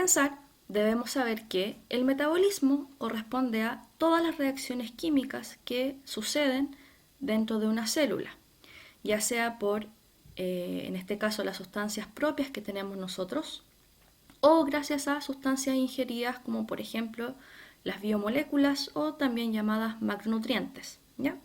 comenzar, debemos saber que el metabolismo corresponde a todas las reacciones químicas que suceden dentro de una célula, ya sea por, en este caso, las sustancias propias que tenemos nosotros, o gracias a sustancias ingeridas como por ejemplo las biomoléculas o también llamadas macronutrientes, ¿ya?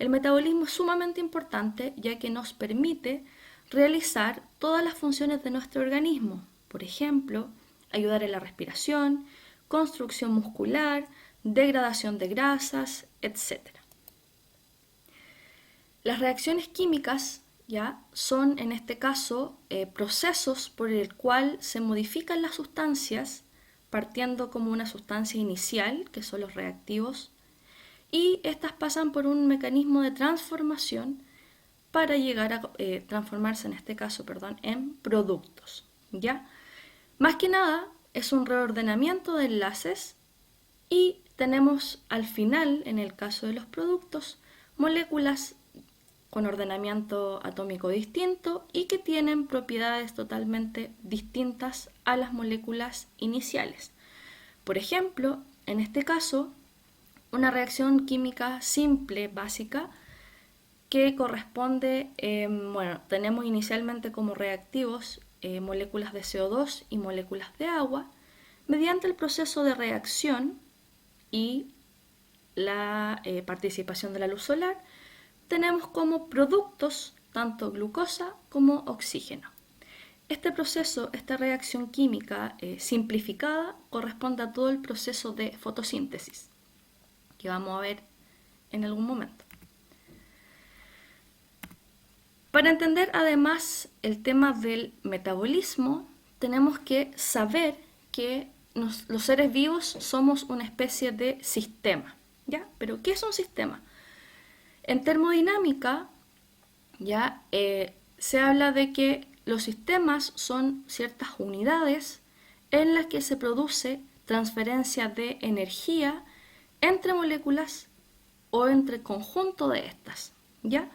El metabolismo es sumamente importante ya que nos permite realizar todas las funciones de nuestro organismo, por ejemplo, ayudar en la respiración, construcción muscular, degradación de grasas, etc. Las reacciones químicas ya son en este caso procesos por el cual se modifican las sustancias partiendo como una sustancia inicial, que son los reactivos, y estas pasan por un mecanismo de transformación para llegar a transformarse en este caso, en productos, ¿ya? Más que nada es un reordenamiento de enlaces y tenemos al final, en el caso de los productos, moléculas con ordenamiento atómico distinto y que tienen propiedades totalmente distintas a las moléculas iniciales. Por ejemplo, en este caso, una reacción química simple, básica, que corresponde, tenemos inicialmente como reactivos moléculas de CO2 y moléculas de agua. Mediante el proceso de reacción y la participación de la luz solar, tenemos como productos tanto glucosa como oxígeno. Este proceso, esta reacción química simplificada, corresponde a todo el proceso de fotosíntesis, que vamos a ver en algún momento. Para entender además el tema del metabolismo, tenemos que saber que los seres vivos somos una especie de sistema, ¿ya? ¿Pero qué es un sistema? En termodinámica, ya se habla de que los sistemas son ciertas unidades en las que se produce transferencia de energía entre moléculas o entre conjunto de estas, ¿ya?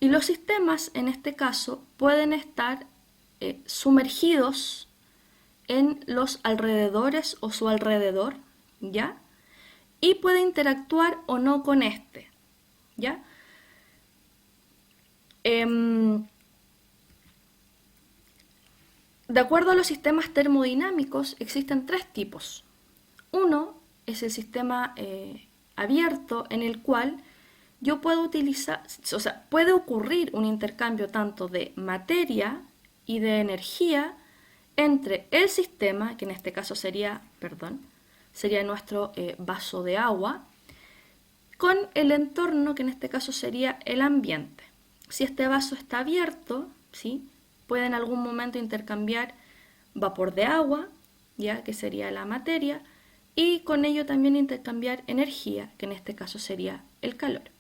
Y los sistemas, en este caso, pueden estar sumergidos en los alrededores o su alrededor, ¿ya? Y puede interactuar o no con este, ¿ya? De acuerdo a los sistemas termodinámicos, existen tres tipos. Uno es el sistema abierto, en el cual yo puedo utilizar, o sea, puede ocurrir un intercambio tanto de materia y de energía entre el sistema, que en este caso sería nuestro vaso de agua, con el entorno, que en este caso sería el ambiente. Si este vaso está abierto, ¿sí?, puede en algún momento intercambiar vapor de agua, ya que sería la materia, y con ello también intercambiar energía, que en este caso sería el calor.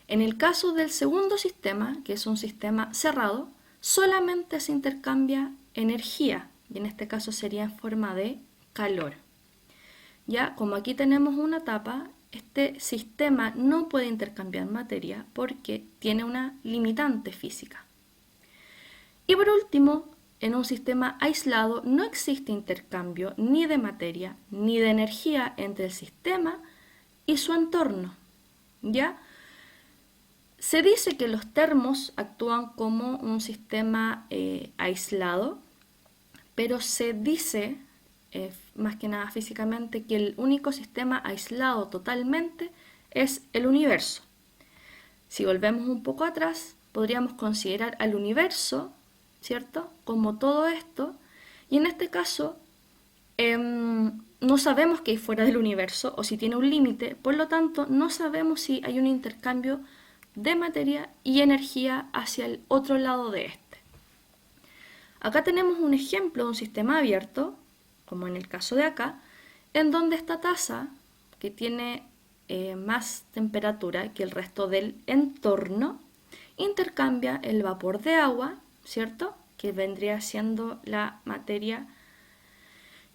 En el caso del segundo sistema, que es un sistema cerrado, solamente se intercambia energía, y en este caso sería en forma de calor. Ya, como aquí tenemos una tapa, este sistema no puede intercambiar materia porque tiene una limitante física. Y por último, en un sistema aislado no existe intercambio ni de materia ni de energía entre el sistema y su entorno, ¿ya? Se dice que los termos actúan como un sistema aislado, pero se dice, más que nada físicamente, que el único sistema aislado totalmente es el universo. Si volvemos un poco atrás, podríamos considerar al universo, ¿cierto?, como todo esto, y en este caso no sabemos qué hay fuera del universo o si tiene un límite, por lo tanto no sabemos si hay un intercambio de materia y energía hacia el otro lado de este. Acá tenemos un ejemplo de un sistema abierto, como en el caso de acá, en donde esta taza, que tiene más temperatura que el resto del entorno, intercambia el vapor de agua, ¿cierto?, que vendría siendo la materia,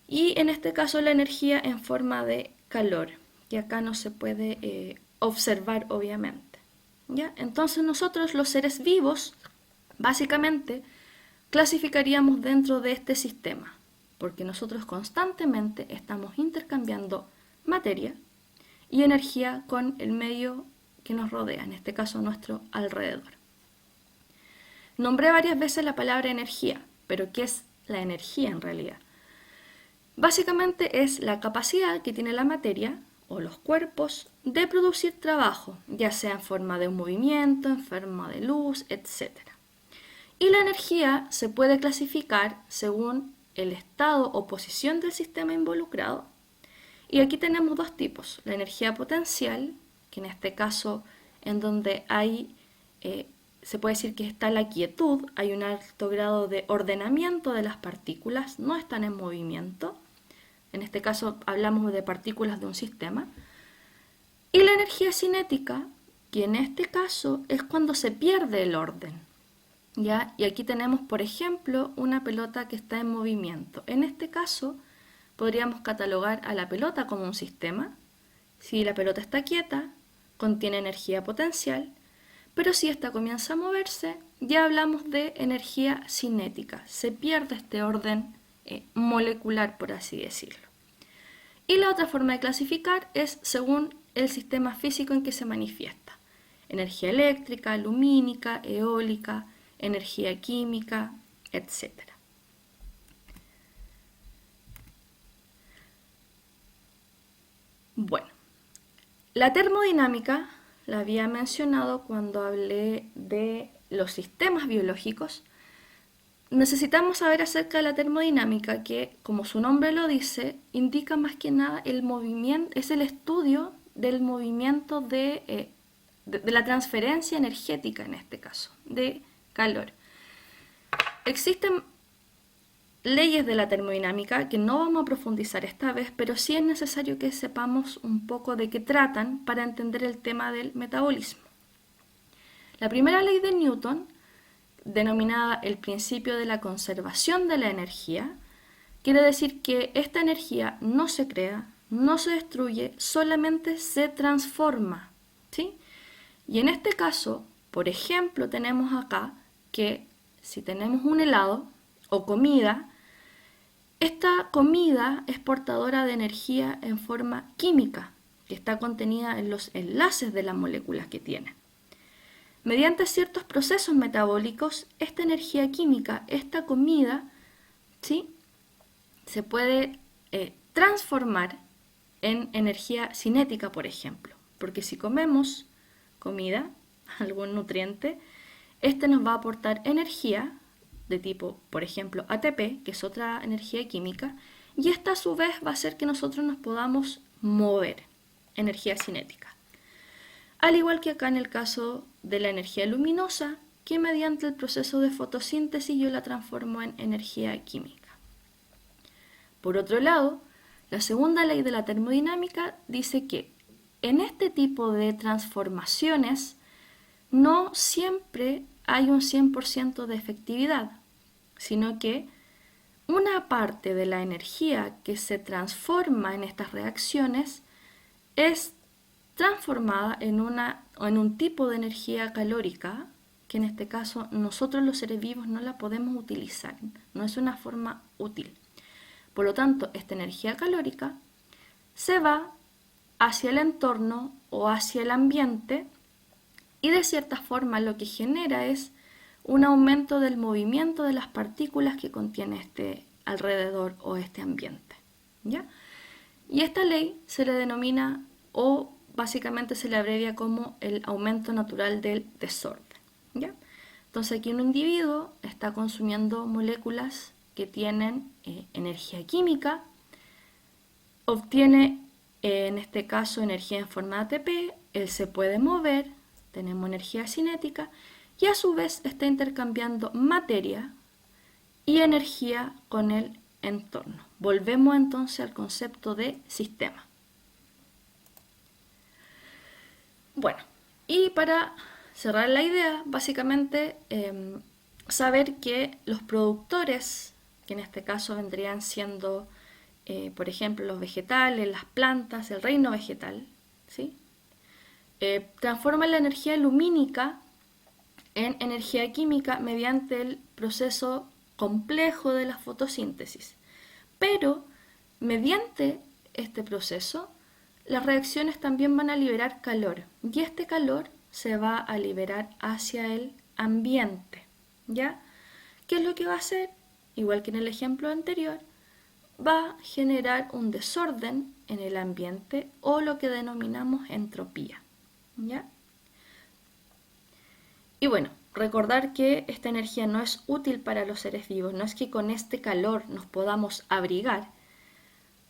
y en este caso la energía en forma de calor, que acá no se puede observar obviamente, ¿ya? Entonces nosotros, los seres vivos, básicamente clasificaríamos dentro de este sistema, porque nosotros constantemente estamos intercambiando materia y energía con el medio que nos rodea, en este caso nuestro alrededor. Nombré varias veces la palabra energía, pero ¿qué es la energía en realidad? Básicamente es la capacidad que tiene la materia o los cuerpos de producir trabajo, ya sea en forma de un movimiento, en forma de luz, etc. Y la energía se puede clasificar según el estado o posición del sistema involucrado. Y aquí tenemos dos tipos, la energía potencial, que en este caso en donde se puede decir que está la quietud, hay un alto grado de ordenamiento de las partículas, no están en movimiento. En este caso hablamos de partículas de un sistema. Y la energía cinética, que en este caso es cuando se pierde el orden. ¿Ya? Y aquí tenemos, por ejemplo, una pelota que está en movimiento. En este caso podríamos catalogar a la pelota como un sistema. Si la pelota está quieta, contiene energía potencial, pero si ésta comienza a moverse, ya hablamos de energía cinética. Se pierde este orden molecular, por así decirlo. Y la otra forma de clasificar es según el sistema físico en que se manifiesta. Energía eléctrica, lumínica, eólica, energía química, etc. Bueno, la termodinámica la había mencionado cuando hablé de los sistemas biológicos. Necesitamos saber acerca de la termodinámica que, como su nombre lo dice, indica más que nada el movimiento, es el estudio del movimiento de la transferencia energética en este caso, de calor. Existen leyes de la termodinámica que no vamos a profundizar esta vez, pero sí es necesario que sepamos un poco de qué tratan para entender el tema del metabolismo. La primera ley de Newton, denominada el principio de la conservación de la energía, quiere decir que esta energía no se crea, no se destruye, solamente se transforma, ¿sí? Y en este caso, por ejemplo, tenemos acá que si tenemos un helado o comida, esta comida es portadora de energía en forma química, que está contenida en los enlaces de las moléculas que tiene. Mediante ciertos procesos metabólicos, esta energía química, esta comida, ¿sí?, se puede transformar en energía cinética, por ejemplo. Porque si comemos comida, algún nutriente, este nos va a aportar energía de tipo, por ejemplo, ATP, que es otra energía química, y esta a su vez va a hacer que nosotros nos podamos mover, energía cinética. Al igual que acá en el caso de la energía luminosa, que mediante el proceso de fotosíntesis yo la transformo en energía química. Por otro lado, la segunda ley de la termodinámica dice que en este tipo de transformaciones no siempre hay un 100% de efectividad, sino que una parte de la energía que se transforma en estas reacciones es transformada en un tipo de energía calórica, que en este caso nosotros los seres vivos no la podemos utilizar, no es una forma útil. Por lo tanto, esta energía calórica se va hacia el entorno o hacia el ambiente y de cierta forma lo que genera es un aumento del movimiento de las partículas que contiene este alrededor o este ambiente, ¿ya? Y esta ley se le denomina o básicamente se le abrevia como el aumento natural del desorden, ¿ya? Entonces aquí un individuo está consumiendo moléculas que tienen energía química, obtiene en este caso energía en forma de ATP, él se puede mover, tenemos energía cinética y a su vez está intercambiando materia y energía con el entorno. Volvemos entonces al concepto de sistema. Bueno, y para cerrar la idea, básicamente saber que los productores, que en este caso vendrían siendo, por ejemplo, los vegetales, las plantas, el reino vegetal, ¿sí?, transforman la energía lumínica en energía química mediante el proceso complejo de la fotosíntesis. Pero mediante este proceso, las reacciones también van a liberar calor y este calor se va a liberar hacia el ambiente, ¿ya? ¿Qué es lo que va a hacer? Igual que en el ejemplo anterior, va a generar un desorden en el ambiente o lo que denominamos entropía, ¿ya? Y bueno, recordar que esta energía no es útil para los seres vivos, no es que con este calor nos podamos abrigar,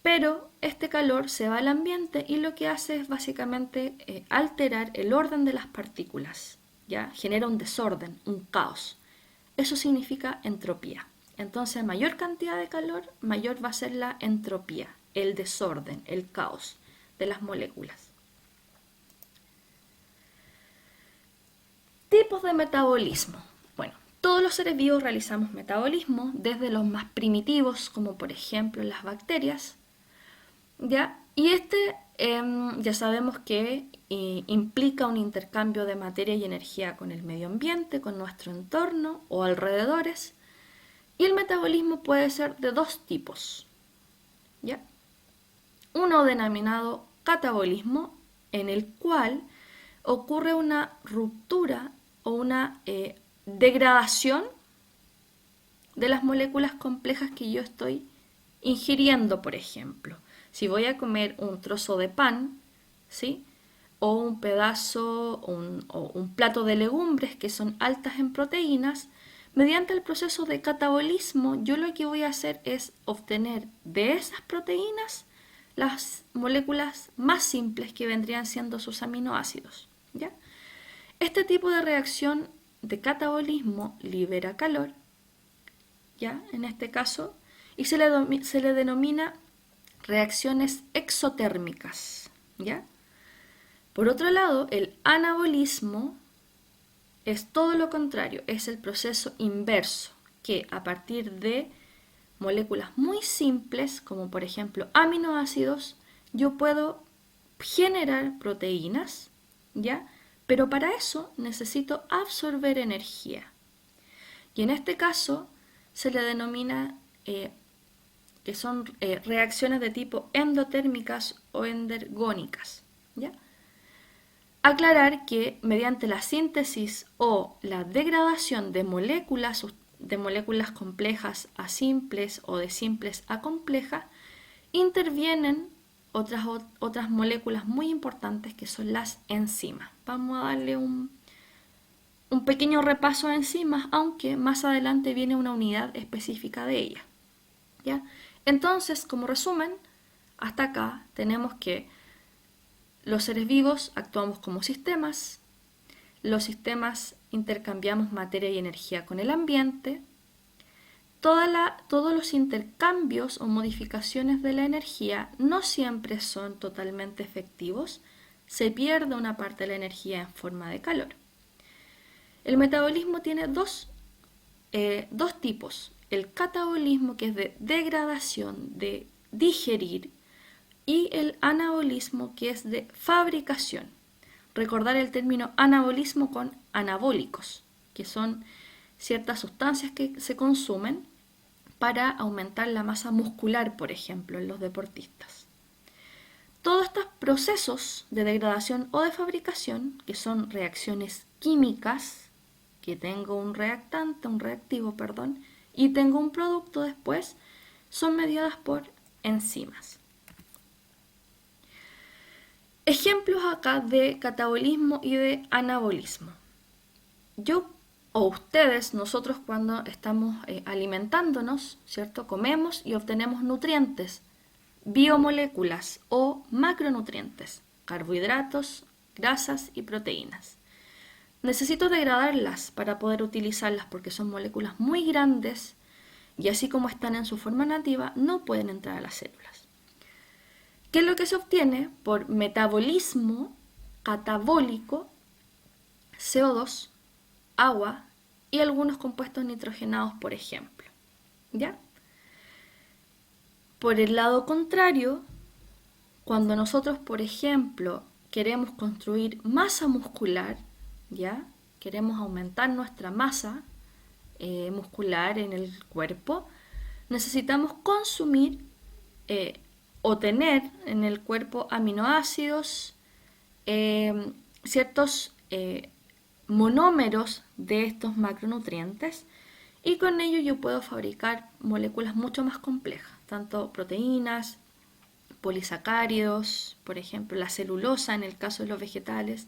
pero este calor se va al ambiente y lo que hace es básicamente alterar el orden de las partículas, ¿ya? Genera un desorden, un caos. Eso significa entropía. Entonces, mayor cantidad de calor, mayor va a ser la entropía, el desorden, el caos de las moléculas. Tipos de metabolismo. Bueno, todos los seres vivos realizamos metabolismo, desde los más primitivos, como por ejemplo las bacterias, ¿ya? Y ya sabemos que implica un intercambio de materia y energía con el medio ambiente, con nuestro entorno o alrededores. Y el metabolismo puede ser de dos tipos, ¿ya? Uno denominado catabolismo, en el cual ocurre una ruptura o una degradación de las moléculas complejas que yo estoy ingiriendo, por ejemplo. Si voy a comer un trozo de pan, ¿sí? O un pedazo o un plato de legumbres que son altas en proteínas, mediante el proceso de catabolismo, yo lo que voy a hacer es obtener de esas proteínas las moléculas más simples que vendrían siendo sus aminoácidos, ¿ya? Este tipo de reacción de catabolismo libera calor, ¿ya? En este caso, y se le denomina reacciones exotérmicas, ¿ya? Por otro lado, el anabolismo es todo lo contrario, es el proceso inverso, que a partir de moléculas muy simples, como por ejemplo aminoácidos, yo puedo generar proteínas, ¿ya? Pero para eso necesito absorber energía. Y en este caso se le denomina que son reacciones de tipo endotérmicas o endergónicas, ¿ya? Aclarar que mediante la síntesis o la degradación de moléculas complejas a simples o de simples a complejas, intervienen otras moléculas muy importantes que son las enzimas. Vamos a darle un pequeño repaso a enzimas, aunque más adelante viene una unidad específica de ellas, ¿ya? Entonces, como resumen, hasta acá tenemos que los seres vivos actuamos como sistemas, los sistemas intercambiamos materia y energía con el ambiente, todos los intercambios o modificaciones de la energía no siempre son totalmente efectivos, se pierde una parte de la energía en forma de calor. El metabolismo tiene dos tipos, el catabolismo, que es de degradación, de digerir, y el anabolismo, que es de fabricación. Recordar el término anabolismo con anabólicos, que son ciertas sustancias que se consumen para aumentar la masa muscular, por ejemplo, en los deportistas. Todos estos procesos de degradación o de fabricación, que son reacciones químicas, que tengo un reactivo, y tengo un producto después, son mediadas por enzimas. Ejemplos acá de catabolismo y de anabolismo. Yo o ustedes, nosotros cuando estamos alimentándonos, ¿cierto? Comemos y obtenemos nutrientes, biomoléculas o macronutrientes, carbohidratos, grasas y proteínas. Necesito degradarlas para poder utilizarlas porque son moléculas muy grandes y así como están en su forma nativa, no pueden entrar a las células. ¿Qué es lo que se obtiene? Por metabolismo catabólico, CO2, agua y algunos compuestos nitrogenados, por ejemplo, ¿ya? Por el lado contrario, cuando nosotros, por ejemplo, queremos construir masa muscular, ¿ya? Queremos aumentar nuestra masa muscular en el cuerpo, necesitamos consumir o tener en el cuerpo aminoácidos, ciertos monómeros de estos macronutrientes, y con ello yo puedo fabricar moléculas mucho más complejas, tanto proteínas, polisacáridos, por ejemplo la celulosa en el caso de los vegetales,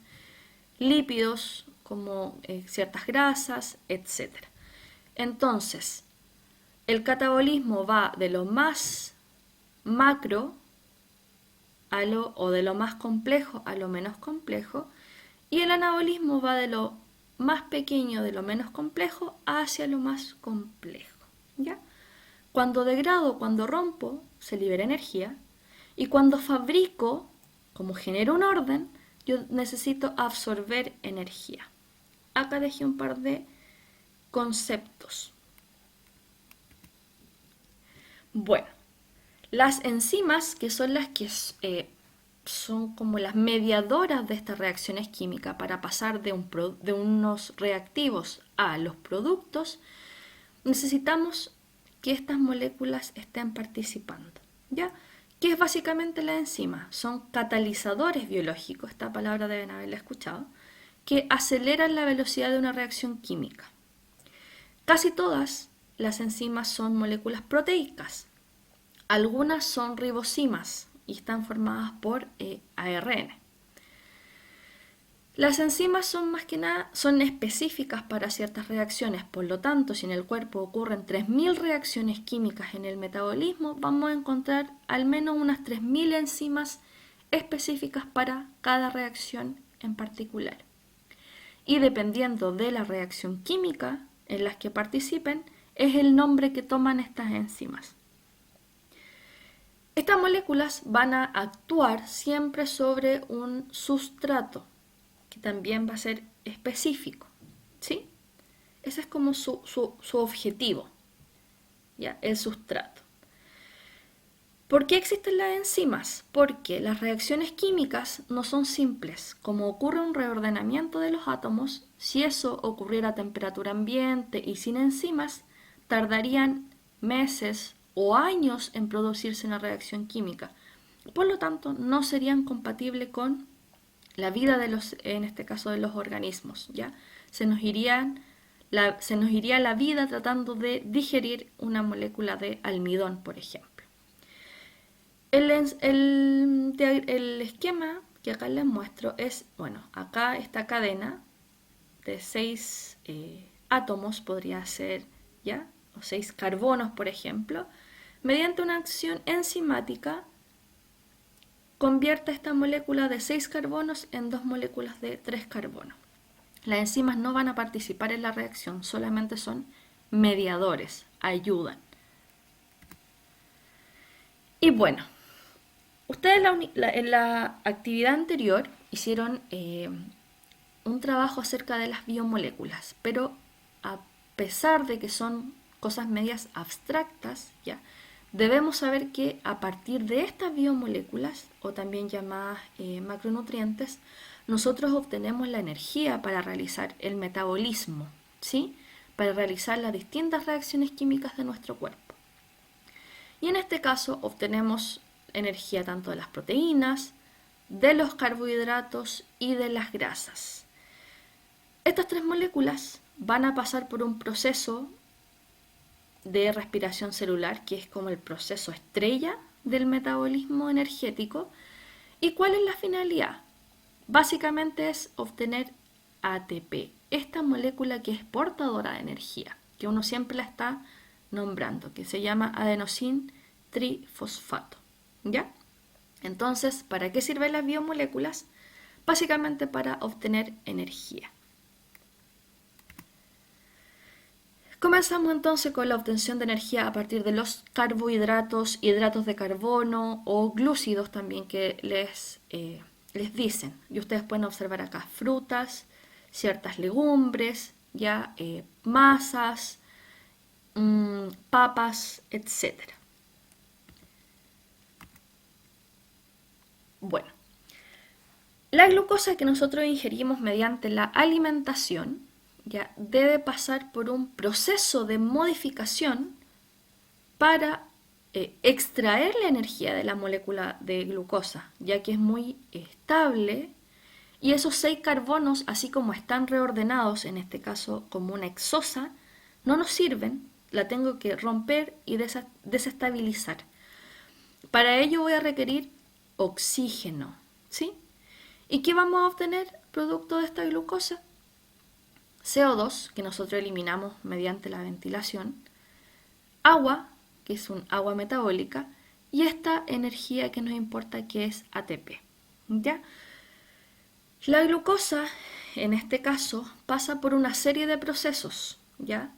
lípidos como ciertas grasas, etc. Entonces, el catabolismo va de lo más macro o de lo más complejo a lo menos complejo, y el anabolismo va de lo más pequeño, de lo menos complejo, hacia lo más complejo. ¿Ya? Cuando degrado, cuando rompo, se libera energía, y cuando fabrico, como genero un orden, yo necesito absorber energía. Acá dejé un par de conceptos. Bueno, las enzimas, que son las que son como las mediadoras de estas reacciones químicas para pasar de unos reactivos a los productos, necesitamos que estas moléculas estén participando. ¿Ya? ¿Qué es básicamente la enzima? Son catalizadores biológicos, esta palabra deben haberla escuchado, que aceleran la velocidad de una reacción química. Casi todas las enzimas son moléculas proteicas. Algunas son ribosimas y están formadas por ARN. Las enzimas son más que nada específicas para ciertas reacciones, por lo tanto, si en el cuerpo ocurren 3.000 reacciones químicas en el metabolismo, vamos a encontrar al menos unas 3.000 enzimas específicas para cada reacción en particular. Y dependiendo de la reacción química en las que participen, es el nombre que toman estas enzimas. Estas moléculas van a actuar siempre sobre un sustrato, que también va a ser específico, ¿sí? Ese es como su objetivo, ¿ya? El sustrato. ¿Por qué existen las enzimas? Porque las reacciones químicas no son simples. Como ocurre un reordenamiento de los átomos, si eso ocurriera a temperatura ambiente y sin enzimas, tardarían meses o años en producirse una reacción química. Por lo tanto, no serían compatibles con la vida en este caso de los organismos, ¿ya? Se nos iría la vida tratando de digerir una molécula de almidón, por ejemplo. El esquema que acá les muestro es, bueno, acá esta cadena de 6 átomos podría ser, ¿ya? O 6 carbonos, por ejemplo, mediante una acción enzimática convierte esta molécula de 6 carbonos en 2 moléculas de 3 carbonos. Las enzimas no van a participar en la reacción, solamente son mediadores, ayudan. Y bueno, ustedes en la actividad anterior hicieron un trabajo acerca de las biomoléculas, pero a pesar de que son cosas medias abstractas, ¿ya? Debemos saber que a partir de estas biomoléculas, o también llamadas macronutrientes, nosotros obtenemos la energía para realizar el metabolismo, ¿sí? Para realizar las distintas reacciones químicas de nuestro cuerpo. Y en este caso obtenemos energía tanto de las proteínas, de los carbohidratos y de las grasas. Estas 3 moléculas van a pasar por un proceso de respiración celular, que es como el proceso estrella del metabolismo energético. ¿Y cuál es la finalidad? Básicamente es obtener ATP, esta molécula que es portadora de energía, que uno siempre la está nombrando, que se llama adenosín trifosfato, ¿ya? Entonces, ¿para qué sirven las biomoléculas? Básicamente para obtener energía. Comenzamos entonces con la obtención de energía a partir de los carbohidratos, hidratos de carbono o glúcidos también que les dicen. Y ustedes pueden observar acá frutas, ciertas legumbres, ya masas, papas, etc. Bueno, la glucosa que nosotros ingerimos mediante la alimentación ya debe pasar por un proceso de modificación para extraer la energía de la molécula de glucosa, ya que es muy estable, y esos 6 carbonos, así como están reordenados, en este caso como una hexosa, no nos sirven, la tengo que romper y desestabilizar. Para ello voy a requerir oxígeno, ¿sí? ¿Y qué vamos a obtener producto de esta glucosa? CO2, que nosotros eliminamos mediante la ventilación, agua, que es un agua metabólica, y esta energía que nos importa, que es ATP, ¿ya? La glucosa, en este caso, pasa por una serie de procesos, ¿ya?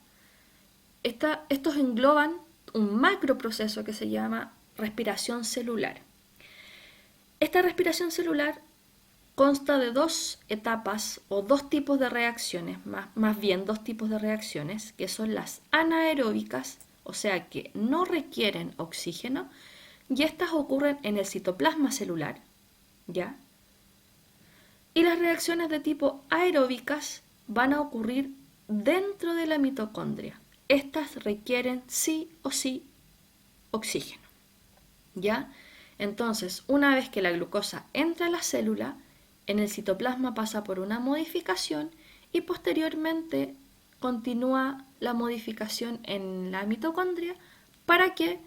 Estos engloban un macroproceso que se llama respiración celular. Esta respiración celular consta de 2 etapas o 2 tipos de reacciones, más bien 2 tipos de reacciones, que son las anaeróbicas, o sea que no requieren oxígeno, y estas ocurren en el citoplasma celular, ¿ya? Y las reacciones de tipo aeróbicas van a ocurrir dentro de la mitocondria. Estas requieren sí o sí oxígeno, ¿ya? Entonces, una vez que la glucosa entra a la célula, en el citoplasma pasa por una modificación y posteriormente continúa la modificación en la mitocondria. ¿Para qué?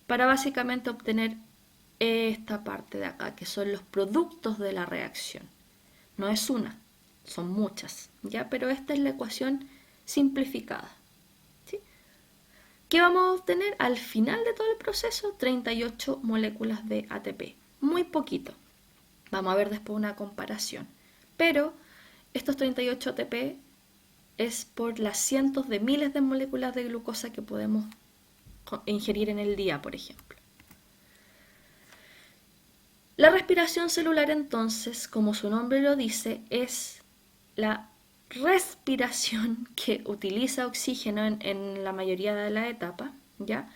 Para básicamente obtener esta parte de acá, que son los productos de la reacción. No es una, son muchas, ¿ya? Pero esta es la ecuación simplificada, ¿sí? ¿Qué vamos a obtener al final de todo el proceso? 38 moléculas de ATP, muy poquito. Vamos a ver después una comparación. Pero estos 38 ATP es por las cientos de miles de moléculas de glucosa que podemos ingerir en el día, por ejemplo. La respiración celular, entonces, como su nombre lo dice, es la respiración que utiliza oxígeno en la mayoría de la etapa, ¿ya?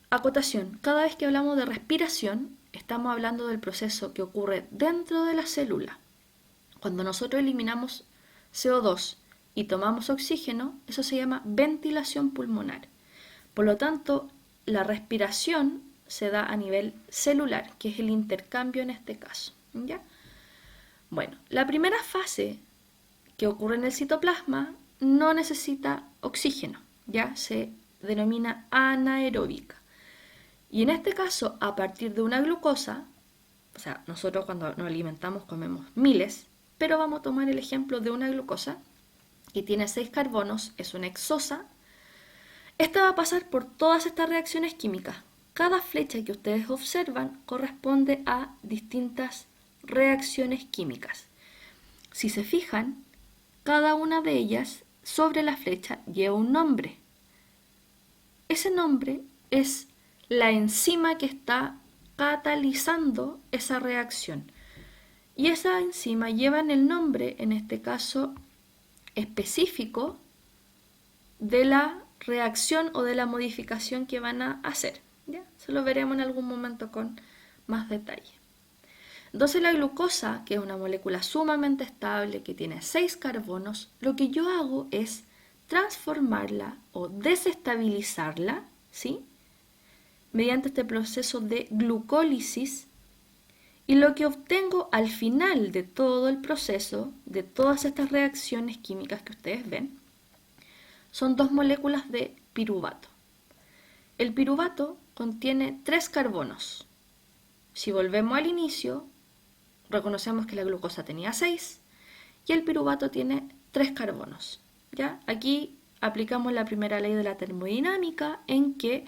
Acotación, cada vez que hablamos de respiración, estamos hablando del proceso que ocurre dentro de la célula. Cuando nosotros eliminamos CO2 y tomamos oxígeno, eso se llama ventilación pulmonar. Por lo tanto, la respiración se da a nivel celular, que es el intercambio en este caso, ¿ya? Bueno, la primera fase que ocurre en el citoplasma no necesita oxígeno, ya se denomina anaeróbica. Y en este caso, a partir de una glucosa, o sea, nosotros cuando nos alimentamos comemos miles, pero vamos a tomar el ejemplo de una glucosa que tiene 6 carbonos, es una hexosa. Esta va a pasar por todas estas reacciones químicas. Cada flecha que ustedes observan corresponde a distintas reacciones químicas. Si se fijan, cada una de ellas sobre la flecha lleva un nombre. Ese nombre es la enzima que está catalizando esa reacción. Y esa enzima lleva el nombre, en este caso específico, de la reacción o de la modificación que van a hacer. ¿Ya? Se lo veremos en algún momento con más detalle. Entonces la glucosa, que es una molécula sumamente estable, que tiene 6 carbonos, lo que yo hago es transformarla o desestabilizarla, ¿sí? Mediante este proceso de glucólisis, y lo que obtengo al final de todo el proceso, de todas estas reacciones químicas que ustedes ven, son 2 moléculas de piruvato. El piruvato contiene 3 carbonos. Si volvemos al inicio, reconocemos que la glucosa tenía 6 y el piruvato tiene 3 carbonos. ¿Ya? Aquí aplicamos la primera ley de la termodinámica, en que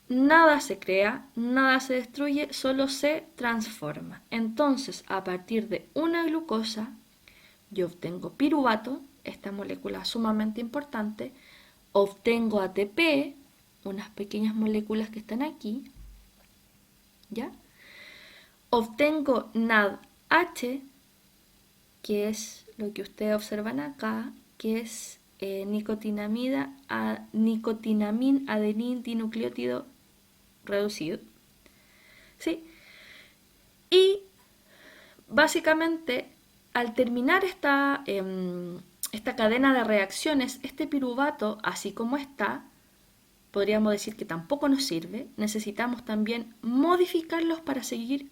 nada se crea, nada se destruye, solo se transforma. Entonces, a partir de una glucosa, yo obtengo piruvato, esta molécula sumamente importante, obtengo ATP, unas pequeñas moléculas que están aquí, ¿ya? Obtengo NADH, que es lo que ustedes observan acá, que es nicotinamina adenin dinucleótido reducido, ¿sí? Y básicamente, al terminar esta cadena de reacciones, este piruvato, así como está, podríamos decir que tampoco nos sirve. Necesitamos también modificarlos para seguir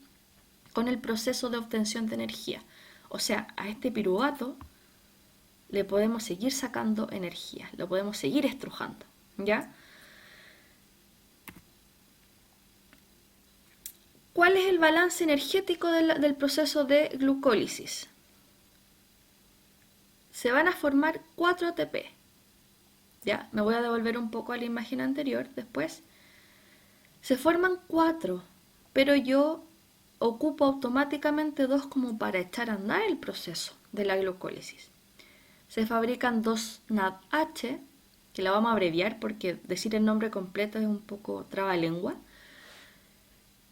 con el proceso de obtención de energía. O sea, a este piruvato le podemos seguir sacando energía, lo podemos seguir estrujando, ¿ya? ¿Cuál es el balance energético del proceso de glucólisis? Se van a formar 4 ATP. Ya, me voy a devolver un poco a la imagen anterior después. Se forman 4, pero yo ocupo automáticamente 2 como para echar a andar el proceso de la glucólisis. Se fabrican 2 NADH, que la vamos a abreviar porque decir el nombre completo es un poco trabalengua.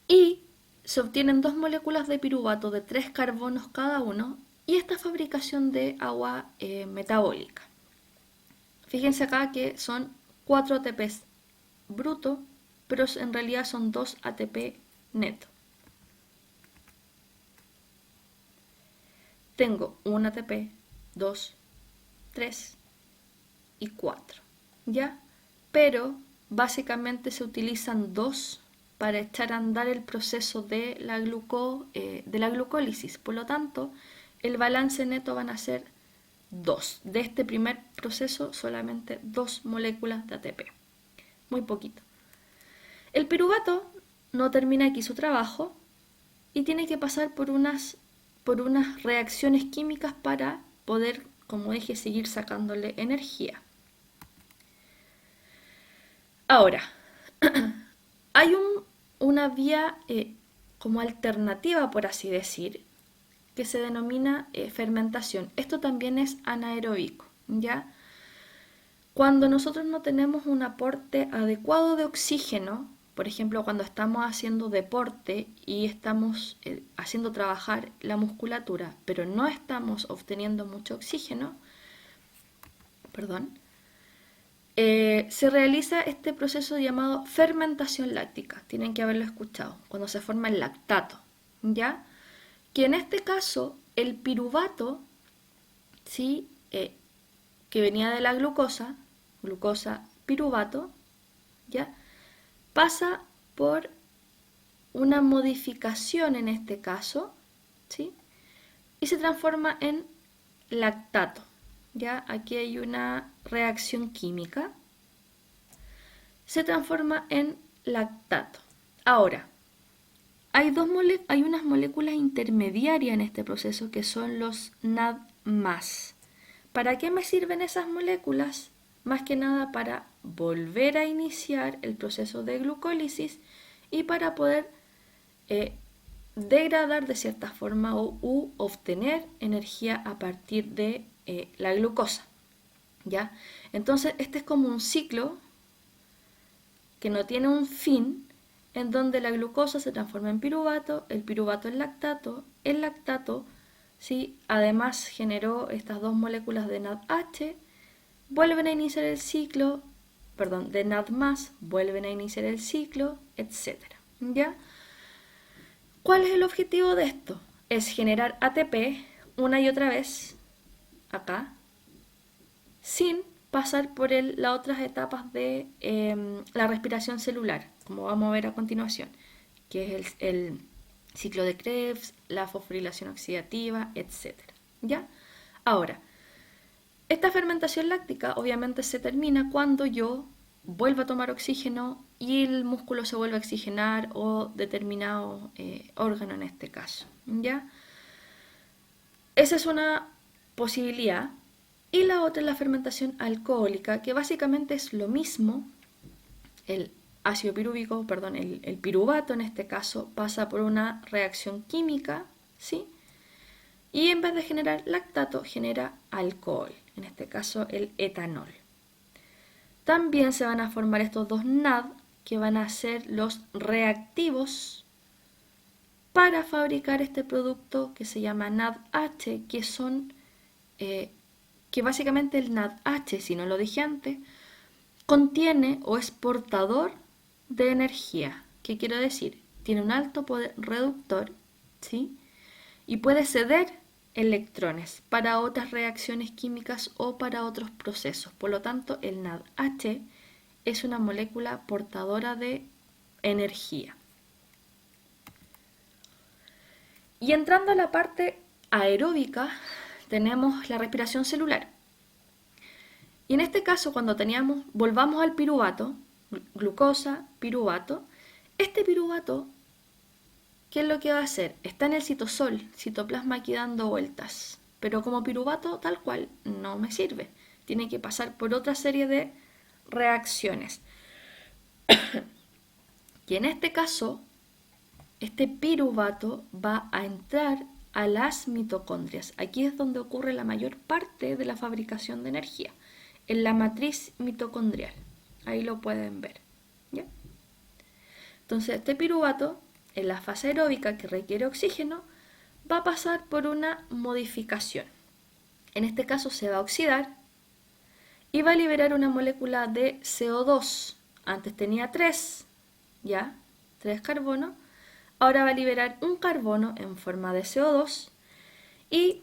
Y se obtienen 2 moléculas de piruvato de 3 carbonos cada uno y esta fabricación de agua metabólica. Fíjense acá que son 4 ATPs brutos, pero en realidad son 2 ATP neto. Tengo 1 ATP, 2, 3 y 4, ¿ya? Pero básicamente se utilizan 2 para echar a andar el proceso de la glucólisis. Por lo tanto, el balance neto van a ser 2. De este primer proceso, solamente 2 moléculas de ATP. Muy poquito. El piruvato no termina aquí su trabajo y tiene que pasar por unas reacciones químicas para poder, como dije, seguir sacándole energía. Ahora, hay una vía como alternativa, por así decir, que se denomina fermentación. Esto también es anaeróbico, ¿ya? Cuando nosotros no tenemos un aporte adecuado de oxígeno, por ejemplo, cuando estamos haciendo deporte y estamos haciendo trabajar la musculatura, pero no estamos obteniendo mucho oxígeno, se realiza este proceso llamado fermentación láctica. Tienen que haberlo escuchado, cuando se forma el lactato, ¿ya? Que en este caso el piruvato, ¿sí? Que venía de la glucosa piruvato, ¿ya? Pasa por una modificación en este caso, ¿sí? Y se transforma en lactato, ¿ya? Aquí hay una reacción química, se transforma en lactato. Ahora, hay unas moléculas intermediarias en este proceso que son los NAD+. ¿Para qué me sirven esas moléculas? Más que nada para volver a iniciar el proceso de glucólisis y para poder degradar de cierta forma u obtener energía a partir de la glucosa, ¿ya? Entonces este es como un ciclo que no tiene un fin, en donde la glucosa se transforma en piruvato, el piruvato en lactato, el lactato, ¿sí? Además generó estas 2 moléculas de NADH, vuelven a iniciar el ciclo, de NAD+, vuelven a iniciar el ciclo, etc. ¿Ya? ¿Cuál es el objetivo de esto? Es generar ATP una y otra vez, acá, sin pasar por las otras etapas de la respiración celular, como vamos a ver a continuación, que es el ciclo de Krebs, la fosforilación oxidativa, etc. ¿Ya? Ahora, esta fermentación láctica obviamente se termina cuando yo vuelvo a tomar oxígeno y el músculo se vuelve a oxigenar o determinado órgano en este caso, ¿ya? Esa es una posibilidad. Y la otra es la fermentación alcohólica, que básicamente es lo mismo. El ácido pirúvico, el piruvato en este caso, pasa por una reacción química, ¿sí? Y en vez de generar lactato, genera alcohol, en este caso el etanol. También se van a formar estos 2 NAD, que van a ser los reactivos para fabricar este producto que se llama NADH, que son... que básicamente el NADH, si no lo dije antes, contiene o es portador de energía. ¿Qué quiero decir? Tiene un alto poder reductor, ¿sí? Y puede ceder electrones para otras reacciones químicas o para otros procesos. Por lo tanto, el NADH es una molécula portadora de energía. Y entrando a la parte aeróbica, tenemos la respiración celular. Y en este caso, cuando volvamos al piruvato, glucosa, piruvato, este piruvato, ¿qué es lo que va a hacer? Está en el citosol, citoplasma aquí dando vueltas. Pero como piruvato tal cual no me sirve. Tiene que pasar por otra serie de reacciones. Y en este caso, este piruvato va a entrar a las mitocondrias. Aquí es donde ocurre la mayor parte de la fabricación de energía, en la matriz mitocondrial. Ahí lo pueden ver. ¿Ya? Entonces, este piruvato, en la fase aeróbica que requiere oxígeno, va a pasar por una modificación. En este caso se va a oxidar y va a liberar una molécula de CO2. Antes tenía 3, ¿ya? 3 carbonos. Ahora va a liberar un carbono en forma de CO2 y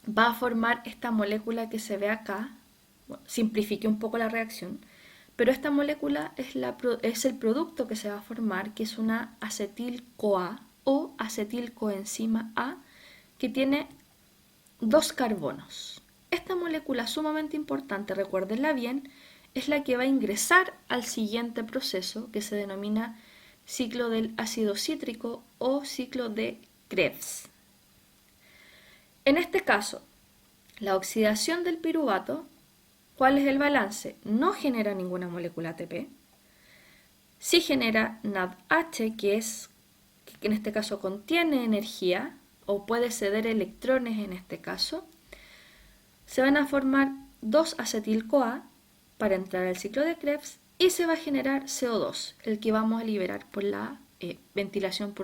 va a formar esta molécula que se ve acá. Bueno, simplifique un poco la reacción, pero esta molécula es el producto que se va a formar, que es una acetil-CoA o acetilcoenzima A, que tiene 2 carbonos. Esta molécula sumamente importante, recuérdenla bien, es la que va a ingresar al siguiente proceso que se denomina ciclo del ácido cítrico o ciclo de Krebs. En este caso, la oxidación del piruvato, ¿cuál es el balance? No genera ninguna molécula ATP, sí genera NADH, que en este caso contiene energía o puede ceder electrones en este caso. Se van a formar 2 acetil-CoA para entrar al ciclo de Krebs y se va a generar CO2, el que vamos a liberar por la ventilación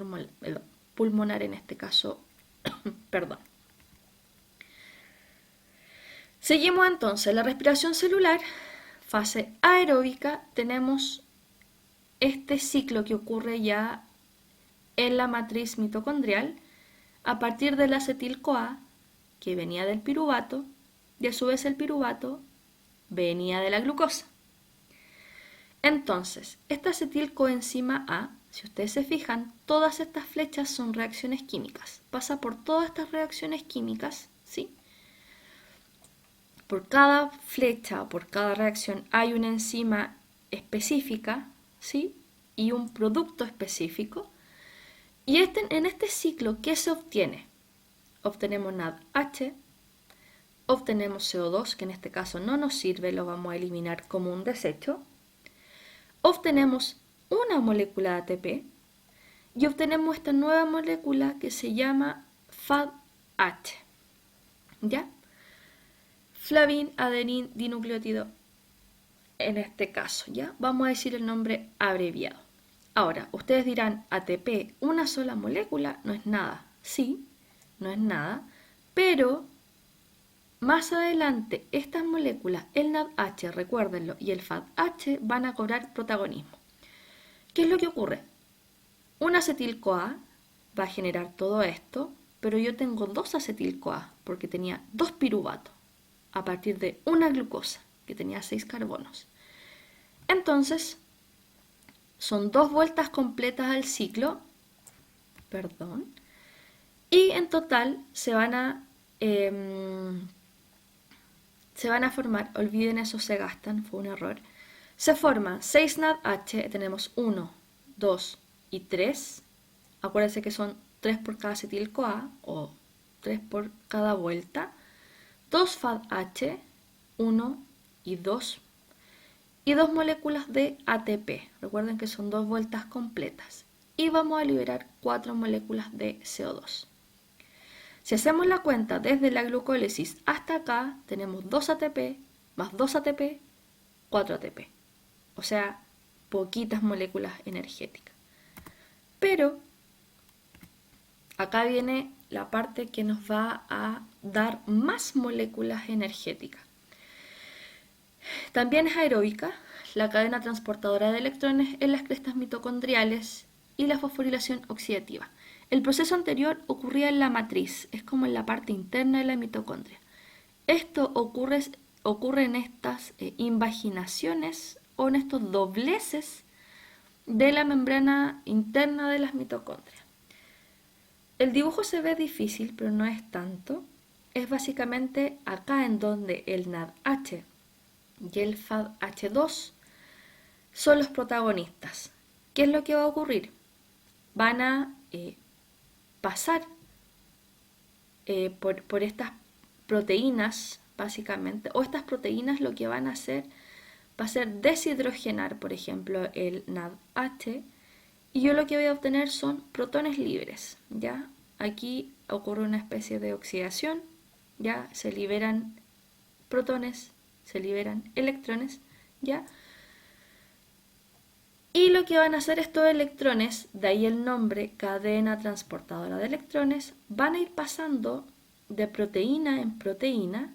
pulmonar en este caso. Perdón. Seguimos entonces la respiración celular, fase aeróbica. Tenemos este ciclo que ocurre ya en la matriz mitocondrial a partir del acetil-CoA que venía del piruvato y a su vez el piruvato venía de la glucosa. Entonces, esta acetilcoenzima A, si ustedes se fijan, todas estas flechas son reacciones químicas. Pasa por todas estas reacciones químicas, ¿sí? Por cada flecha o por cada reacción hay una enzima específica, ¿sí? Y un producto específico. Y en este ciclo, ¿qué se obtiene? Obtenemos NADH, obtenemos CO2, que en este caso no nos sirve, lo vamos a eliminar como un desecho. Obtenemos una molécula de ATP y obtenemos esta nueva molécula que se llama FADH. ¿Ya? Flavin, adenin, dinucleótido. En este caso, ¿ya? Vamos a decir el nombre abreviado. Ahora, ustedes dirán, ATP, una sola molécula, no es nada. Sí, no es nada, pero más adelante estas moléculas, el NADH, recuérdenlo, y el FADH van a cobrar protagonismo. ¿Qué es lo que ocurre? Un acetil-CoA va a generar todo esto, pero yo tengo 2 acetil-CoA porque tenía 2 piruvatos a partir de una glucosa que tenía 6 carbonos. Entonces, son 2 vueltas completas al ciclo, y en total se van a formar, olviden eso, se gastan, fue un error. Se forman 6 NADH, tenemos 1, 2 y 3. Acuérdense que son 3 por cada acetil-CoA o 3 por cada vuelta. 2 FADH, 1 y 2. Y 2 moléculas de ATP. Recuerden que son 2 vueltas completas. Y vamos a liberar 4 moléculas de CO2. Si hacemos la cuenta desde la glucólisis hasta acá, tenemos 2 ATP más 2 ATP, 4 ATP. O sea, poquitas moléculas energéticas. Pero acá viene la parte que nos va a dar más moléculas energéticas. También es aeróbica la cadena transportadora de electrones en las crestas mitocondriales y la fosforilación oxidativa. El proceso anterior ocurría en la matriz, es como en la parte interna de la mitocondria. Esto ocurre ocurren estas invaginaciones o en estos dobleces de la membrana interna de las mitocondrias. El dibujo se ve difícil, pero no es tanto. Es básicamente acá en donde el NADH y el FADH2 son los protagonistas. ¿Qué es lo que va a ocurrir? Van a pasar por estas proteínas, básicamente, o estas proteínas lo que van a hacer va a ser deshidrogenar, por ejemplo, el NADH, y yo lo que voy a obtener son protones libres, ¿ya? Aquí ocurre una especie de oxidación, ¿ya? Se liberan protones, se liberan electrones, ¿ya? Y lo que van a hacer estos electrones, de ahí el nombre cadena transportadora de electrones, van a ir pasando de proteína en proteína,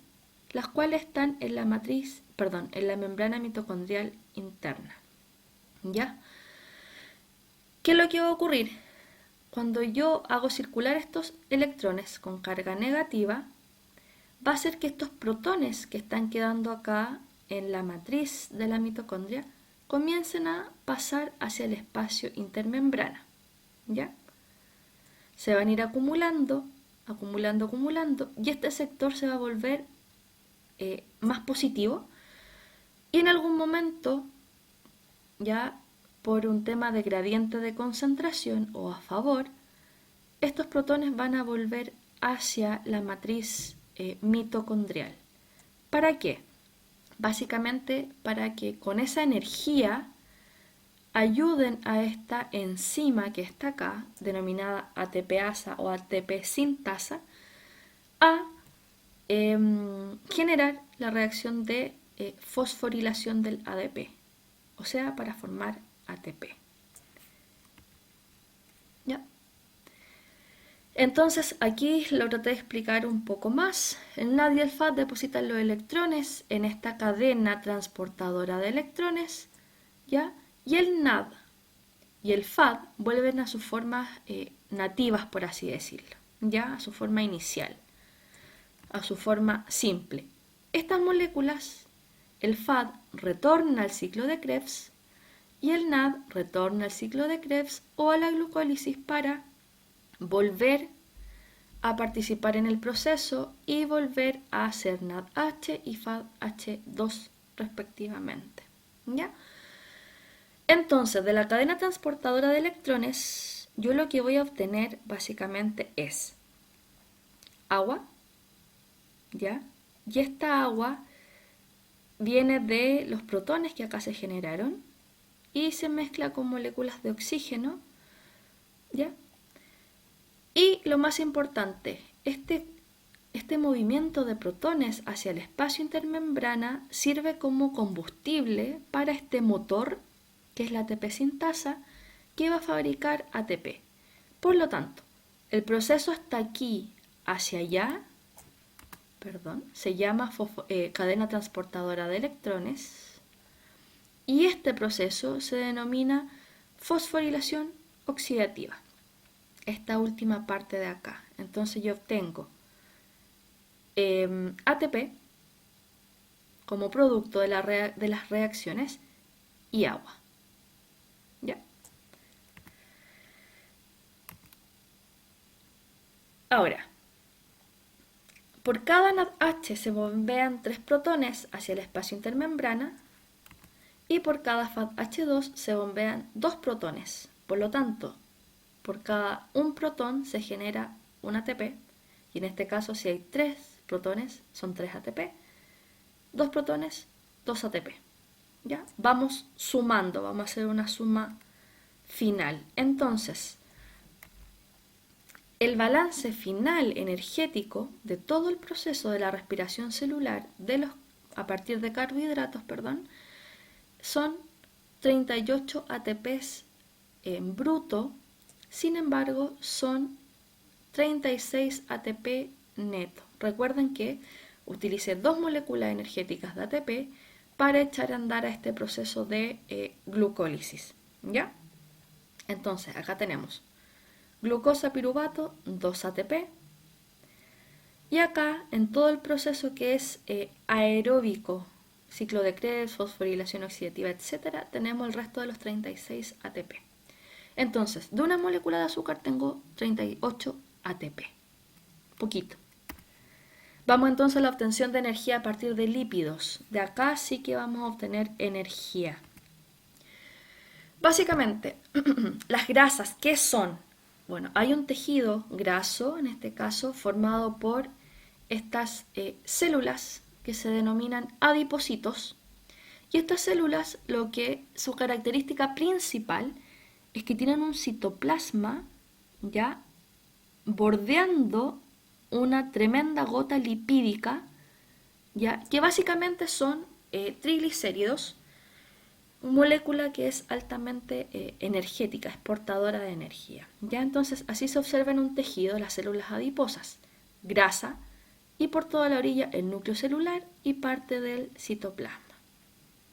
las cuales están en la matriz, perdón, en la membrana mitocondrial interna. ¿Ya? ¿Qué es lo que va a ocurrir? Cuando yo hago circular estos electrones con carga negativa, va a hacer que estos protones que están quedando acá en la matriz de la mitocondria comiencen a pasar hacia el espacio intermembrana, ¿ya? Se van a ir acumulando, y este sector se va a volver más positivo y en algún momento, ya por un tema de gradiente de concentración o a favor, estos protones van a volver hacia la matriz mitocondrial. ¿Para qué? Básicamente para que con esa energía ayuden a esta enzima que está acá, denominada ATPasa o ATP sintasa, a generar la reacción de fosforilación del ADP, o sea, para formar ATP. ¿Ya? Entonces aquí lo traté de explicar un poco más. El NAD y el FAD depositan los electrones en esta cadena transportadora de electrones, ¿ya? Y el NAD y el FAD vuelven a sus formas nativas, por así decirlo, ¿ya? A su forma inicial, a su forma simple. Estas moléculas, el FAD retorna al ciclo de Krebs y el NAD retorna al ciclo de Krebs o a la glucólisis para volver a participar en el proceso y volver a hacer NADH y FADH2 respectivamente, ¿ya? Entonces, de la cadena transportadora de electrones, yo lo que voy a obtener básicamente es agua, ¿ya? Y esta agua viene de los protones que acá se generaron y se mezcla con moléculas de oxígeno, ¿ya? Y lo más importante, este movimiento de protones hacia el espacio intermembrana sirve como combustible para este motor, que es la ATP sintasa, que va a fabricar ATP. Por lo tanto, el proceso hasta aquí hacia allá, se llama cadena transportadora de electrones, y este proceso se denomina fosforilación oxidativa. Esta última parte de acá. Entonces yo obtengo ATP como producto de las reacciones y agua. ¿Ya? Ahora, por cada NADH se bombean 3 protones hacia el espacio intermembrana y por cada FADH2 se bombean 2 protones. Por lo tanto, por cada un protón se genera un ATP, y en este caso si hay 3 protones son 3 ATP, 2 protones, 2 ATP. ¿Ya? Vamos sumando, vamos a hacer una suma final. Entonces, el balance final energético de todo el proceso de la respiración celular a partir de carbohidratos, son 38 ATPs en bruto. Sin embargo, son 36 ATP neto. Recuerden que utilicé 2 moléculas energéticas de ATP para echar a andar a este proceso de glucólisis, ¿ya? Entonces, acá tenemos glucosa piruvato, 2 ATP, Y acá, en todo el proceso que es aeróbico, ciclo de Krebs, fosforilación oxidativa, etc., tenemos el resto de los 36 ATP. Entonces, de una molécula de azúcar tengo 38 ATP. Poquito. Vamos entonces a la obtención de energía a partir de lípidos. De acá sí que vamos a obtener energía. Básicamente, las grasas, ¿qué son? Bueno, hay un tejido graso, en este caso, formado por estas células que se denominan adipocitos. Y estas células, su característica principal es que tienen un citoplasma ya bordeando una tremenda gota lipídica, ya que básicamente son triglicéridos, molécula que es altamente energética, es portadora de energía. Ya entonces así se observa en un tejido las células adiposas, grasa y por toda la orilla el núcleo celular y parte del citoplasma.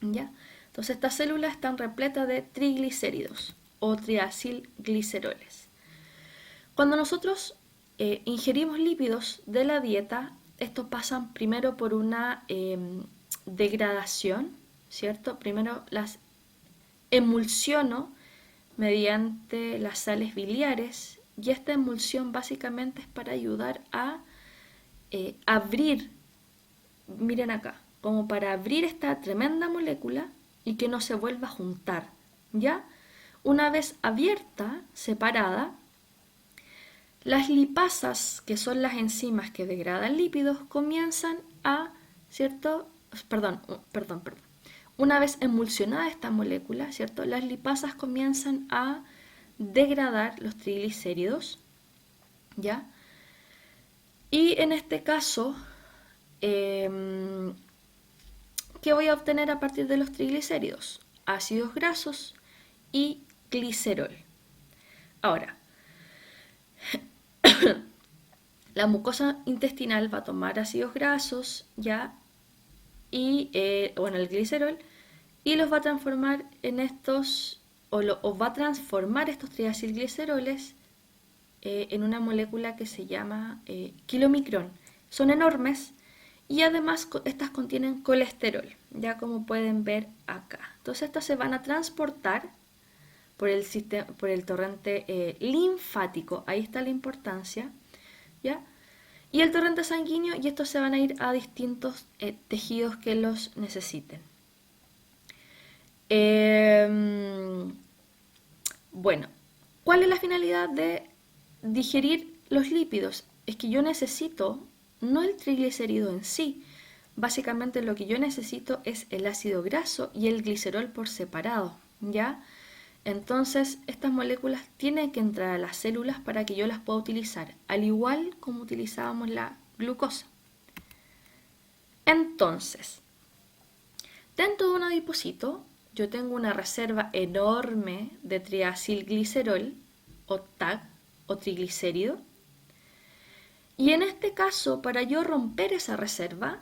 ¿Ya? Entonces estas células están repletas de triglicéridos o triacilgliceroles. Cuando nosotros ingerimos lípidos de la dieta, estos pasan primero por una degradación, ¿cierto? Primero las emulsiono mediante las sales biliares y esta emulsión básicamente es para ayudar a abrir, miren acá, como para abrir esta tremenda molécula y que no se vuelva a juntar, ¿ya? Una vez abierta, separada, las lipasas, que son las enzimas que degradan lípidos, comienzan a, ¿cierto? Perdón. Una vez emulsionada esta molécula, ¿cierto? Las lipasas comienzan a degradar los triglicéridos, ¿ya? Y en este caso, ¿qué voy a obtener a partir de los triglicéridos? Ácidos grasos y glicerol. Ahora, la mucosa intestinal va a tomar ácidos grasos, ¿ya? Y, el glicerol, y los va a transformar en estos, o va a transformar estos triacilgliceroles en una molécula que se llama kilomicrón. Son enormes y además estas contienen colesterol, ya como pueden ver acá. Entonces estas se van a transportar por el torrente linfático, ahí está la importancia, ¿ya? Y el torrente sanguíneo, y estos se van a ir a distintos tejidos que los necesiten. Bueno, ¿cuál es la finalidad de digerir los lípidos? Es que yo necesito, no el triglicérido en sí, básicamente lo que yo necesito es el ácido graso y el glicerol por separado, ¿ya? Entonces, estas moléculas tienen que entrar a las células para que yo las pueda utilizar, al igual como utilizábamos la glucosa. Entonces, dentro de un adipocito, yo tengo una reserva enorme de triacilglicerol, o TAG, o triglicérido. Y en este caso, para yo romper esa reserva,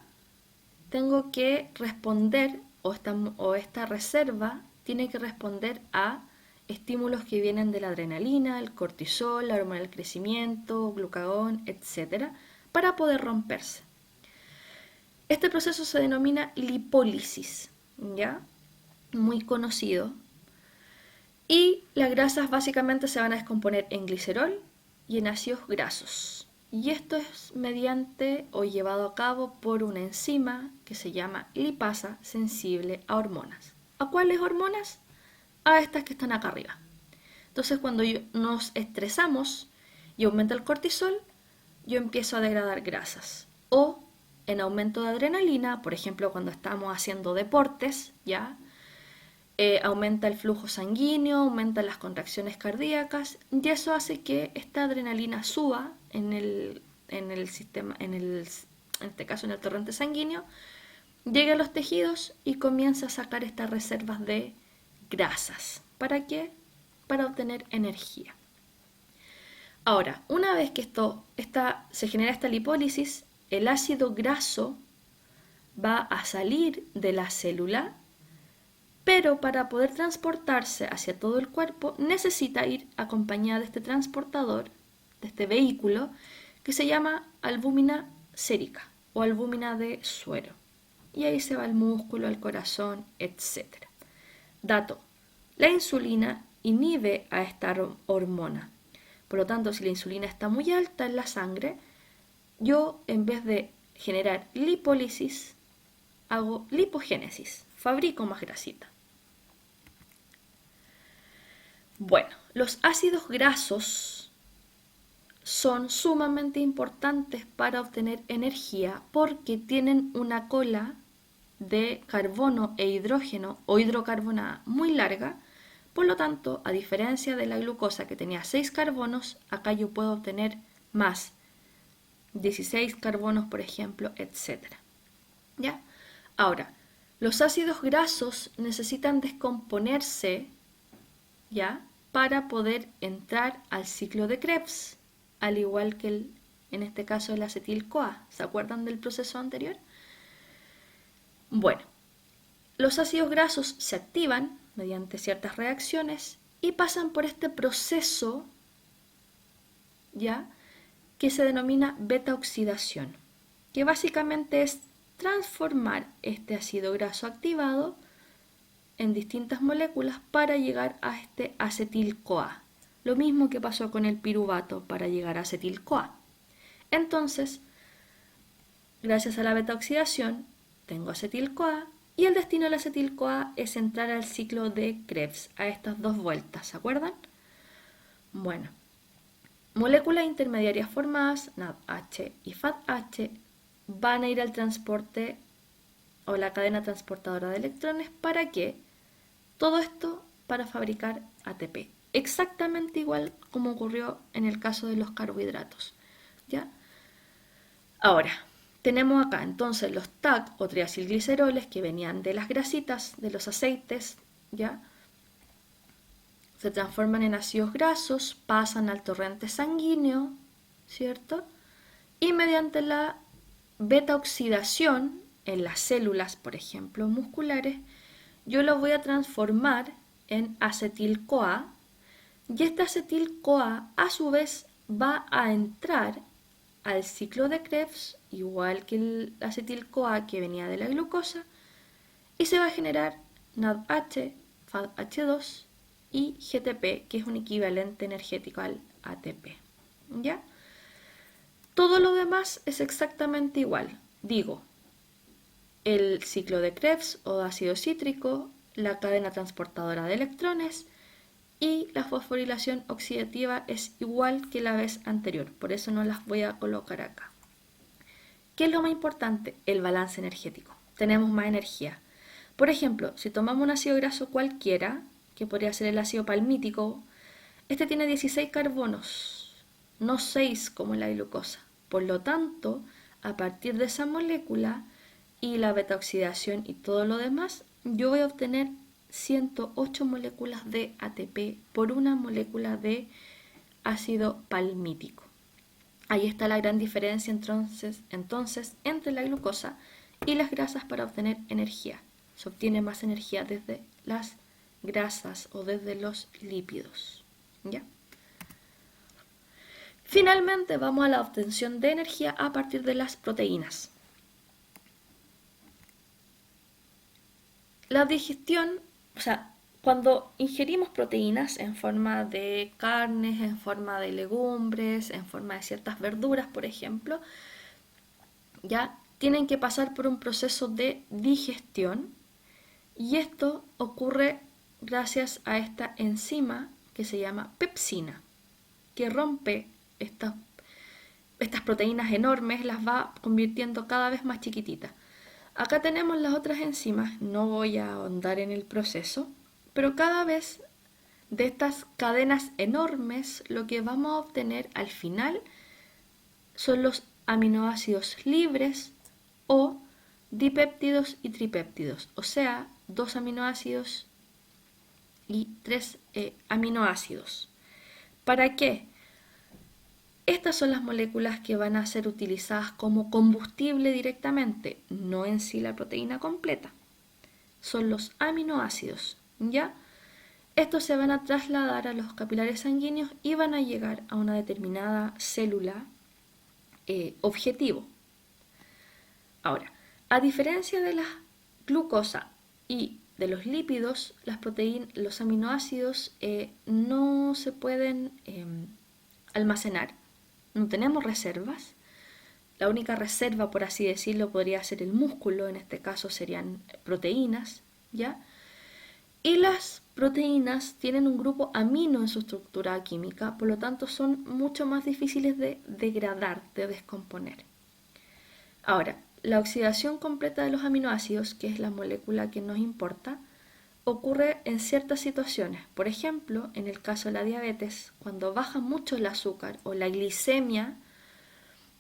tengo que responder, o esta reserva tiene que responder a estímulos que vienen de la adrenalina, el cortisol, la hormona del crecimiento, glucagón, etc., para poder romperse. Este proceso se denomina lipólisis, ¿ya? Muy conocido. Y las grasas básicamente se van a descomponer en glicerol y en ácidos grasos. Y esto es mediante o llevado a cabo por una enzima que se llama lipasa sensible a hormonas. ¿A cuáles hormonas? A estas que están acá arriba. Entonces cuando nos estresamos y aumenta el cortisol, yo empiezo a degradar grasas. O en aumento de adrenalina, por ejemplo cuando estamos haciendo deportes, ¿ya? Aumenta el flujo sanguíneo, aumentan las contracciones cardíacas y eso hace que esta adrenalina suba en el sistema, en este caso en el torrente sanguíneo, llegue a los tejidos y comienza a sacar estas reservas de grasas. ¿Para qué? Para obtener energía. Ahora, una vez que se genera esta lipólisis, el ácido graso va a salir de la célula, pero para poder transportarse hacia todo el cuerpo necesita ir acompañada de este transportador, de este vehículo, que se llama albúmina sérica o albúmina de suero. Y ahí se va el músculo, el corazón, etc. Dato: la insulina inhibe a esta hormona. Por lo tanto, si la insulina está muy alta en la sangre, yo en vez de generar lipólisis, hago lipogénesis, fabrico más grasita. Bueno, los ácidos grasos son sumamente importantes para obtener energía porque tienen una cola de carbono e hidrógeno o hidrocarbonada muy larga. Por lo tanto, a diferencia de la glucosa que tenía 6 carbonos, acá yo puedo obtener más, 16 carbonos por ejemplo, etc. ¿Ya? Ahora, los ácidos grasos necesitan descomponerse, ¿ya?, para poder entrar al ciclo de Krebs, al igual que en este caso el acetil-CoA. ¿Se acuerdan del proceso anterior? Bueno, los ácidos grasos se activan mediante ciertas reacciones y pasan por este proceso, ¿ya?, que se denomina beta-oxidación, que básicamente es transformar este ácido graso activado en distintas moléculas para llegar a este acetil-CoA. Lo mismo que pasó con el piruvato para llegar a acetil-CoA. Entonces, gracias a la beta-oxidación, tengo acetil-CoA y el destino del acetil-CoA es entrar al ciclo de Krebs, a estas dos vueltas, ¿se acuerdan? Bueno, moléculas intermediarias formadas, NADH y FADH, van a ir al transporte o la cadena transportadora de electrones. ¿Para qué? Todo esto para fabricar ATP, exactamente igual como ocurrió en el caso de los carbohidratos, ¿ya? Ahora, tenemos acá entonces los TAC o triacilgliceroles que venían de las grasitas, de los aceites, ¿ya? Se transforman en ácidos grasos, pasan al torrente sanguíneo, ¿cierto? Y mediante la beta-oxidación en las células, por ejemplo, musculares, yo lo voy a transformar en acetil-CoA y este acetil-CoA a su vez va a entrar al ciclo de Krebs, igual que el acetil-CoA que venía de la glucosa, y se va a generar NADH, FADH2 y GTP, que es un equivalente energético al ATP. ¿Ya? Todo lo demás es exactamente igual. Digo, el ciclo de Krebs o ácido cítrico, la cadena transportadora de electrones y la fosforilación oxidativa es igual que la vez anterior, por eso no las voy a colocar acá. ¿Qué es lo más importante? El balance energético. Tenemos más energía. Por ejemplo, si tomamos un ácido graso cualquiera, que podría ser el ácido palmítico, este tiene 16 carbonos, no 6 como la glucosa. Por lo tanto, a partir de esa molécula y la beta-oxidación y todo lo demás, yo voy a obtener 108 moléculas de ATP por una molécula de ácido palmítico. Ahí está la gran diferencia entonces entre la glucosa y las grasas para obtener energía. Se obtiene más energía desde las grasas o desde los lípidos, ¿ya? Finalmente vamos a la obtención de energía a partir de las proteínas. La digestión, o sea, cuando ingerimos proteínas en forma de carnes, en forma de legumbres, en forma de ciertas verduras, por ejemplo, ya tienen que pasar por un proceso de digestión y esto ocurre gracias a esta enzima que se llama pepsina, que rompe estas proteínas enormes, las va convirtiendo cada vez más chiquititas. Acá tenemos las otras enzimas, no voy a ahondar en el proceso, pero cada vez de estas cadenas enormes lo que vamos a obtener al final son los aminoácidos libres o dipéptidos y tripéptidos, o sea, 2 aminoácidos y 3 aminoácidos. ¿Para qué? Estas son las moléculas que van a ser utilizadas como combustible directamente, no en sí la proteína completa. Son los aminoácidos, ¿ya? Estos se van a trasladar a los capilares sanguíneos y van a llegar a una determinada célula objetivo, Ahora, a diferencia de la glucosa y de los lípidos, los aminoácidos no se pueden almacenar, no tenemos reservas. La única reserva, por así decirlo, podría ser el músculo, en este caso serían proteínas, ¿ya? Y las proteínas tienen un grupo amino en su estructura química, por lo tanto son mucho más difíciles de degradar, de descomponer. Ahora, la oxidación completa de los aminoácidos, que es la molécula que nos importa, ocurre en ciertas situaciones. Por ejemplo, en el caso de la diabetes, cuando baja mucho el azúcar o la glicemia,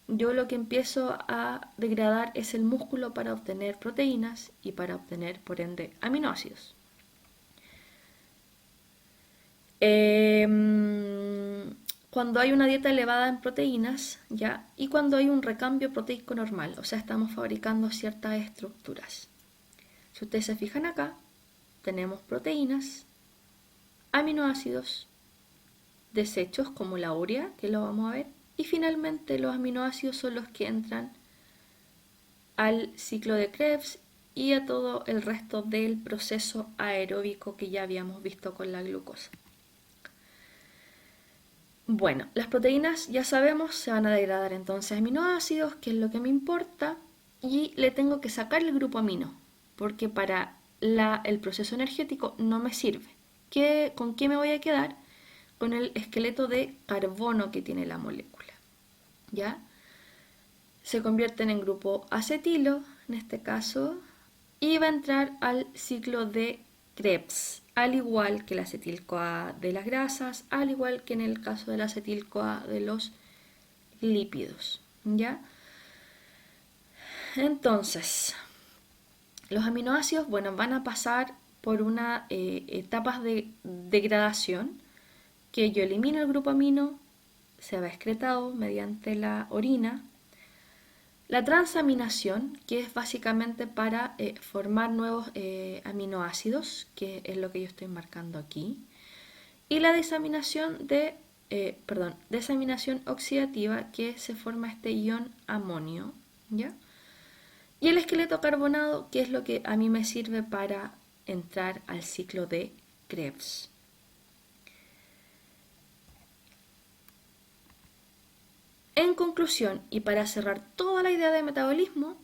yo lo que empiezo a degradar es el músculo para obtener proteínas y para obtener, por ende, aminoácidos. Cuando hay una dieta elevada en proteínas, ¿ya? Y cuando hay un recambio proteico normal, o sea, estamos fabricando ciertas estructuras. Si ustedes se fijan acá, tenemos proteínas, aminoácidos, desechos como la urea, que lo vamos a ver, y finalmente los aminoácidos son los que entran al ciclo de Krebs y a todo el resto del proceso aeróbico que ya habíamos visto con la glucosa. Bueno, las proteínas ya sabemos se van a degradar entonces a aminoácidos, que es lo que me importa, y le tengo que sacar el grupo amino, porque para el proceso energético no me sirve. ¿Con qué me voy a quedar? Con el esqueleto de carbono que tiene la molécula. ¿Ya? Se convierten en grupo acetilo, en este caso, y va a entrar al ciclo de Krebs, al igual que la acetil-CoA de las grasas, al igual que en el caso de la acetil-CoA de los lípidos, ¿ya? Entonces, los aminoácidos, bueno, van a pasar por unas etapas de degradación, que yo elimino el grupo amino, se va excretado mediante la orina. La transaminación, que es básicamente para formar nuevos aminoácidos, que es lo que yo estoy marcando aquí. Y la desaminación desaminación oxidativa, que se forma este ion amonio, ¿ya? Y el esqueleto carbonado, que es lo que a mí me sirve para entrar al ciclo de Krebs. En conclusión, y para cerrar toda la idea de metabolismo,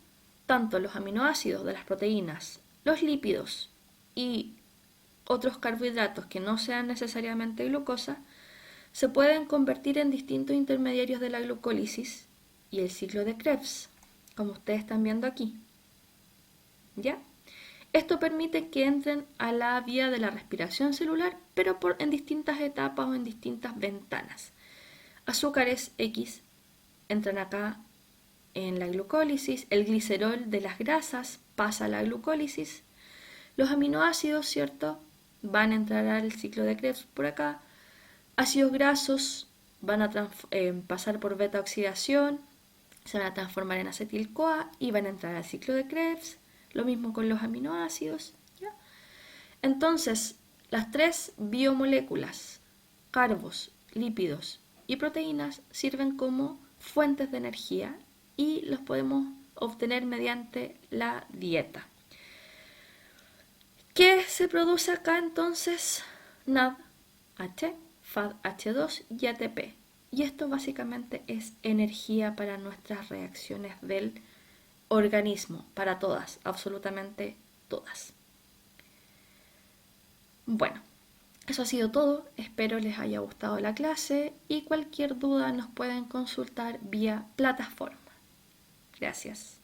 tanto los aminoácidos de las proteínas, los lípidos y otros carbohidratos que no sean necesariamente glucosa, se pueden convertir en distintos intermediarios de la glucólisis y el ciclo de Krebs, como ustedes están viendo aquí. ¿Ya? Esto permite que entren a la vía de la respiración celular, pero en distintas etapas o en distintas ventanas. Azúcares X entran acá en la glucólisis, el glicerol de las grasas pasa a la glucólisis, los aminoácidos, ¿cierto?, van a entrar al ciclo de Krebs por acá, ácidos grasos van a pasar por beta oxidación, se van a transformar en acetil-CoA y van a entrar al ciclo de Krebs, lo mismo con los aminoácidos, ¿ya? Entonces, las tres biomoléculas, carbos, lípidos y proteínas, sirven como fuentes de energía y los podemos obtener mediante la dieta. ¿Qué se produce acá entonces? NADH, FADH2 y ATP. Y esto básicamente es energía para nuestras reacciones del organismo, para todas, absolutamente todas. Bueno, eso ha sido todo, espero les haya gustado la clase y cualquier duda nos pueden consultar vía plataforma. Gracias.